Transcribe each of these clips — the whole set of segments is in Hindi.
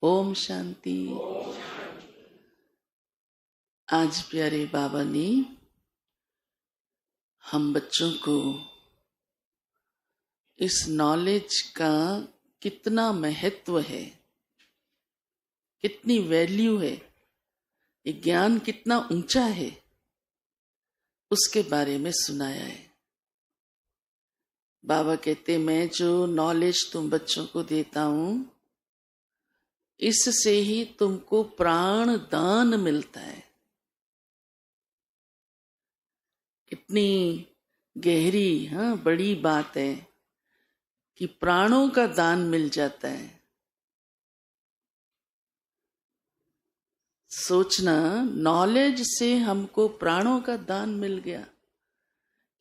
ओम शांति। आज प्यारे बाबा ने हम बच्चों को इस नॉलेज का कितना महत्व है, कितनी वैल्यू है, ये ज्ञान कितना ऊंचा है, उसके बारे में सुनाया है। बाबा कहते, मैं जो नॉलेज तुम बच्चों को देता हूं, इससे ही तुमको प्राण दान मिलता है। कितनी गहरी बड़ी बात है कि प्राणों का दान मिल जाता है। सोचना, नॉलेज से हमको प्राणों का दान मिल गया,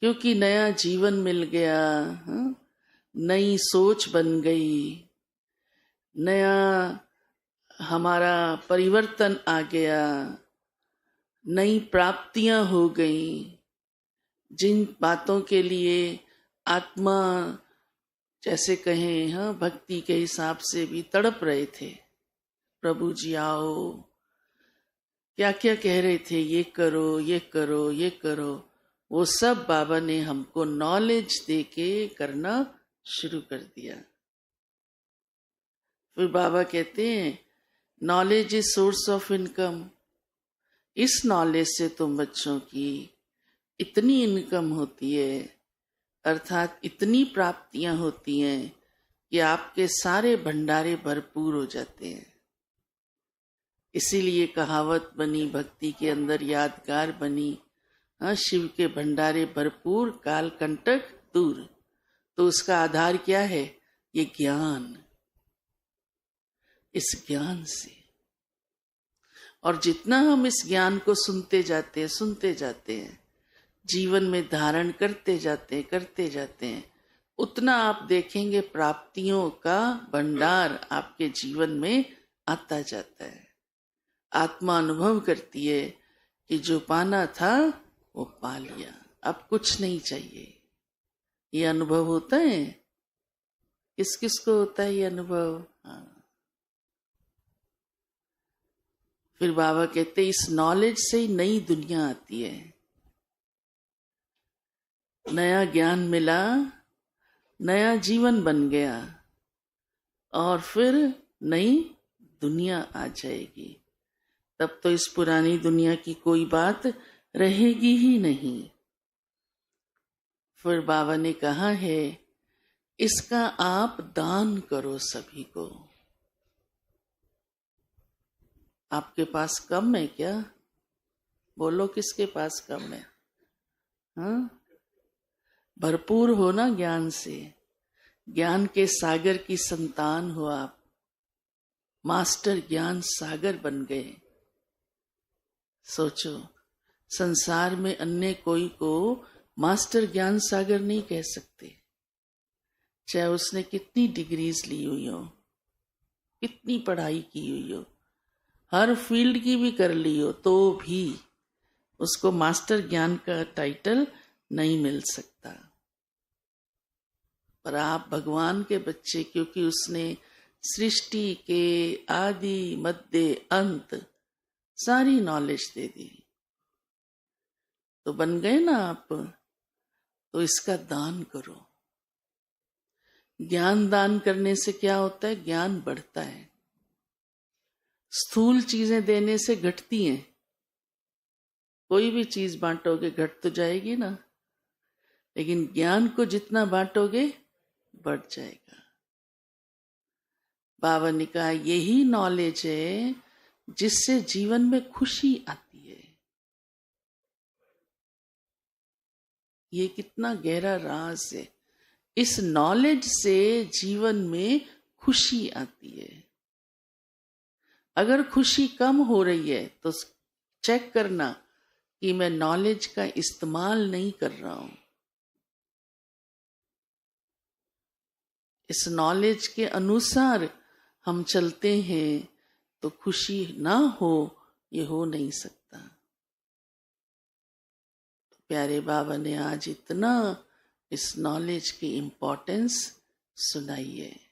क्योंकि नया जीवन मिल गया, नई सोच बन गई, नया हमारा परिवर्तन आ गया, नई प्राप्तियां हो गई। जिन बातों के लिए आत्मा जैसे कहें भक्ति के हिसाब से भी तड़प रहे थे, प्रभु जी आओ, क्या क्या कह रहे थे, ये करो ये करो ये करो, वो सब बाबा ने हमको नॉलेज देके करना शुरू कर दिया। फिर बाबा कहते हैं, knowledge is source of income. इस नॉलेज से तुम बच्चों की इतनी इनकम होती है, अर्थात इतनी प्राप्तियां होती हैं कि आपके सारे भंडारे भरपूर हो जाते हैं। इसीलिए कहावत बनी, भक्ति के अंदर यादगार बनी, शिव के भंडारे भरपूर, काल कंटक दूर। तो उसका आधार क्या है? ये ज्ञान। इस ज्ञान से, और जितना हम इस ज्ञान को सुनते जाते हैं, जीवन में धारण करते जाते हैं, उतना आप देखेंगे प्राप्तियों का भंडार आपके जीवन में आता जाता है। आत्मा अनुभव करती है कि जो पाना था वो पा लिया, अब कुछ नहीं चाहिए। ये अनुभव होता है। किस किस को होता है ये अनुभव? फिर बाबा कहते, इस नॉलेज से ही नई दुनिया आती है। नया ज्ञान मिला, नया जीवन बन गया, और फिर नई दुनिया आ जाएगी। तब तो इस पुरानी दुनिया की कोई बात रहेगी ही नहीं। फिर बाबा ने कहा है, इसका आप दान करो सभी को। आपके पास कम है क्या? बोलो, किसके पास कम है? भरपूर हो ना ज्ञान से। ज्ञान के सागर की संतान हो आप, मास्टर ज्ञान सागर बन गए। सोचो, संसार में अन्य कोई को मास्टर ज्ञान सागर नहीं कह सकते, चाहे उसने कितनी डिग्रीज ली हुई हो, कितनी पढ़ाई की हुई हो, हर फील्ड की भी कर ली हो, तो भी उसको मास्टर ज्ञान का टाइटल नहीं मिल सकता। पर आप भगवान के बच्चे, क्योंकि उसने सृष्टि के आदि मध्य अंत सारी नॉलेज दे दी, तो बन गए ना आप। तो इसका दान करो। ज्ञान दान करने से क्या होता है? ज्ञान बढ़ता है। स्थूल चीजें देने से घटती हैं। कोई भी चीज बांटोगे घट तो जाएगी ना, लेकिन ज्ञान को जितना बांटोगे बढ़ जाएगा। बाबा ने कहा, यही नॉलेज है जिससे जीवन में खुशी आती है। ये कितना गहरा राज है। इस नॉलेज से जीवन में खुशी आती है। अगर खुशी कम हो रही है तो चेक करना कि मैं नॉलेज का इस्तेमाल नहीं कर रहा हूं। इस नॉलेज के अनुसार हम चलते हैं तो खुशी ना हो, ये हो नहीं सकता। तो प्यारे बाबा ने आज इतना इस नॉलेज की इम्पोर्टेंस सुनाई है।